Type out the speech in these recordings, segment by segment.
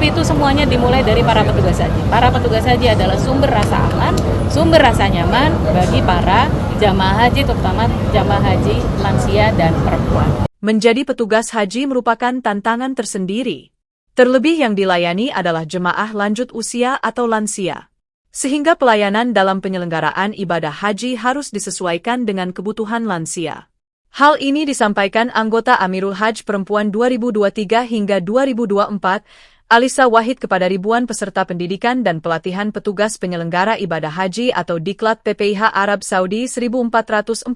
Tapi itu semuanya dimulai dari para petugas haji. Para petugas haji adalah sumber rasa aman, sumber rasa nyaman bagi para jamaah haji, terutama jamaah haji lansia dan perempuan. Menjadi petugas haji merupakan tantangan tersendiri. Terlebih yang dilayani adalah jemaah lanjut usia atau lansia. Sehingga pelayanan dalam penyelenggaraan ibadah haji harus disesuaikan dengan kebutuhan lansia. Hal ini disampaikan anggota Amirul Hajj Perempuan 2023 hingga 2024, Alisa Wahid kepada ribuan peserta pendidikan dan pelatihan petugas penyelenggara ibadah haji atau Diklat PPIH Arab Saudi 1447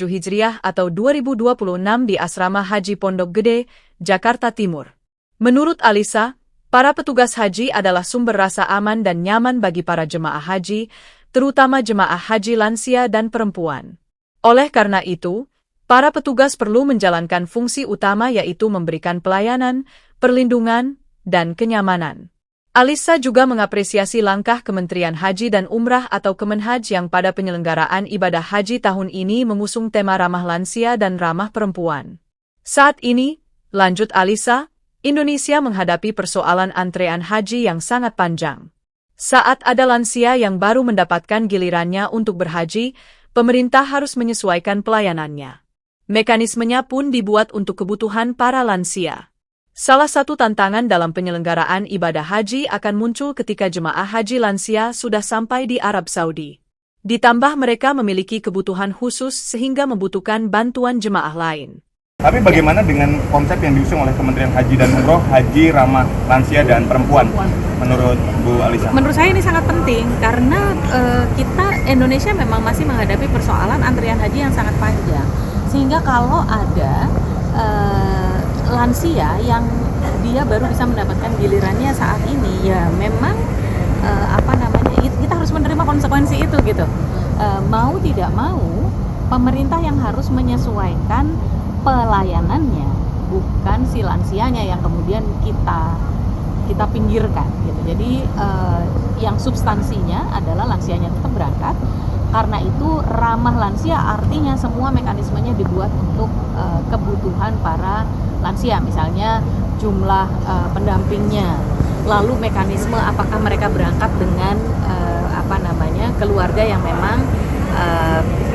Hijriah atau 2026 di Asrama Haji Pondok Gede, Jakarta Timur. Menurut Alisa, para petugas haji adalah sumber rasa aman dan nyaman bagi para jemaah haji, terutama jemaah haji lansia dan perempuan. Oleh karena itu, para petugas perlu menjalankan fungsi utama yaitu memberikan pelayanan, perlindungan, dan kenyamanan. Alisa juga mengapresiasi langkah Kementerian Haji dan Umrah atau Kemenhaj yang pada penyelenggaraan ibadah haji tahun ini mengusung tema ramah lansia dan ramah perempuan. Saat ini, lanjut Alisa, Indonesia menghadapi persoalan antrean haji yang sangat panjang. Saat ada lansia yang baru mendapatkan gilirannya untuk berhaji, pemerintah harus menyesuaikan pelayanannya. Mekanismenya pun dibuat untuk kebutuhan para lansia. Salah satu tantangan dalam penyelenggaraan ibadah haji akan muncul ketika jemaah haji lansia sudah sampai di Arab Saudi. Ditambah mereka memiliki kebutuhan khusus sehingga membutuhkan bantuan jemaah lain. Tapi bagaimana dengan konsep yang diusung oleh Kementerian Haji dan Umroh, haji ramah lansia dan perempuan, menurut Bu Alisa? Menurut saya ini sangat penting karena kita Indonesia memang masih menghadapi persoalan antrian haji yang sangat panjang. Sehingga kalau ada lansia yang dia baru bisa mendapatkan gilirannya saat ini, ya memang kita harus menerima konsekuensi itu gitu. Mau tidak mau, pemerintah yang harus menyesuaikan pelayanannya, bukan si lansianya yang kemudian kita pinggirkan gitu. Jadi yang substansinya adalah lansianya tetap berangkat. Karena itu ramah lansia artinya semua mekanismenya dibuat untuk kebutuhan para lansia, misalnya jumlah pendampingnya, lalu mekanisme apakah mereka berangkat dengan keluarga yang memang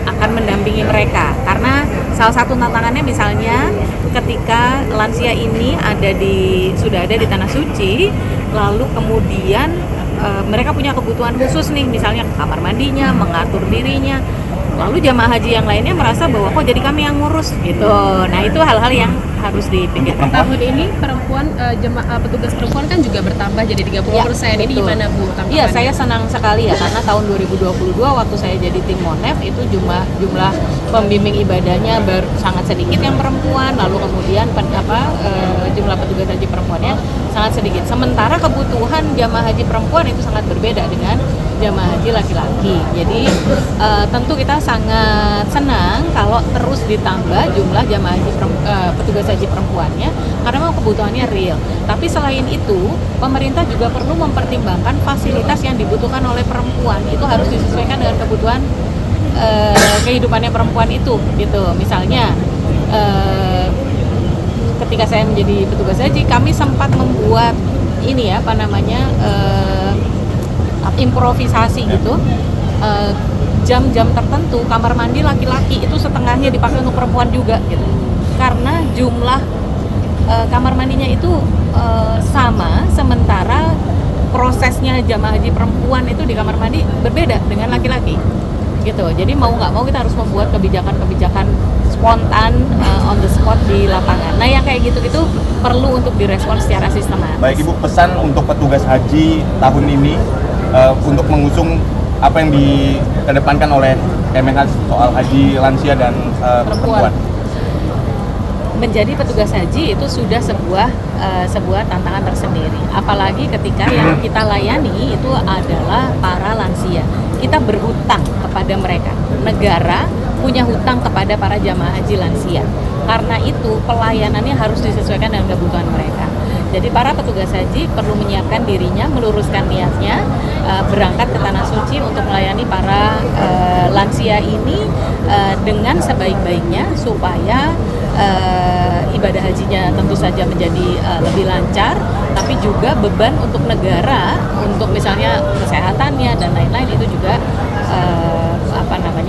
akan mendampingi mereka. Karena salah satu tantangannya misalnya ketika lansia ini sudah ada di tanah suci, lalu kemudian mereka punya kebutuhan khusus nih, misalnya kamar mandinya, mengatur dirinya. Lalu jamaah haji yang lainnya merasa bahwa kok jadi kami yang ngurus gitu. Nah, itu hal-hal yang harus dipikirkan. Tahun ini perempuan petugas perempuan kan juga bertambah jadi 30%. Ini gimana Bu? Iya, saya senang sekali ya karena tahun 2022 waktu saya jadi tim Monef itu jumlah pembimbing ibadahnya sangat sedikit yang perempuan, lalu kemudian jumlah petugas haji perempuannya sangat sedikit. Sementara kebutuhan jamaah haji perempuan itu sangat berbeda dengan jamaah haji laki-laki. Jadi tentu kita sangat senang kalau terus ditambah jumlah jamaah haji petugas haji perempuannya karena memang kebutuhannya real. Tapi selain itu, pemerintah juga perlu mempertimbangkan fasilitas yang dibutuhkan oleh perempuan. Itu harus disesuaikan dengan kebutuhan kehidupannya perempuan itu gitu. Misalnya ketika saya menjadi petugas haji, kami sempat membuat improvisasi gitu. Jam-jam tertentu kamar mandi laki-laki itu setengahnya dipakai untuk perempuan juga gitu. Karena jumlah kamar mandinya itu sama, sementara prosesnya jamaah haji perempuan itu di kamar mandi berbeda dengan laki-laki gitu. Jadi mau nggak mau kita harus membuat kebijakan-kebijakan spontan on the spot di lapangan. Nah, yang kayak gitu-gitu perlu untuk direspon secara sistematis. Baik Ibu, pesan untuk petugas haji tahun ini untuk mengusung apa yang dikedepankan oleh Kemenhaj soal haji lansia dan perempuan. Menjadi petugas haji itu sudah sebuah tantangan tersendiri. Apalagi ketika yang kita layani itu adalah para lansia. Kita berhutang kepada mereka. Negara punya hutang kepada para jamaah haji lansia. Karena itu pelayanannya harus disesuaikan dengan kebutuhan mereka. Jadi para petugas haji perlu menyiapkan dirinya, meluruskan niatnya, berangkat ke Tanah Suci untuk melayani para lansia ini dengan sebaik-baiknya supaya ibadah hajinya tentu saja menjadi lebih lancar, tapi juga beban untuk negara, untuk misalnya kesehatannya dan lain-lain itu juga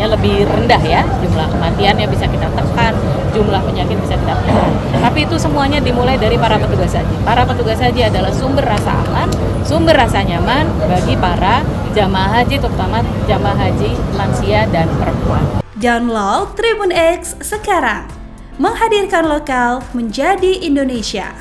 lebih rendah ya, jumlah kematiannya bisa kita tekan, jumlah penyakit bisa kita tekan. Tapi itu semuanya dimulai dari para petugas haji. Para petugas haji adalah sumber rasa aman, sumber rasa nyaman bagi para jamaah haji, terutama jamaah haji lansia dan perempuan. Download Tribun X sekarang, menghadirkan lokal menjadi Indonesia.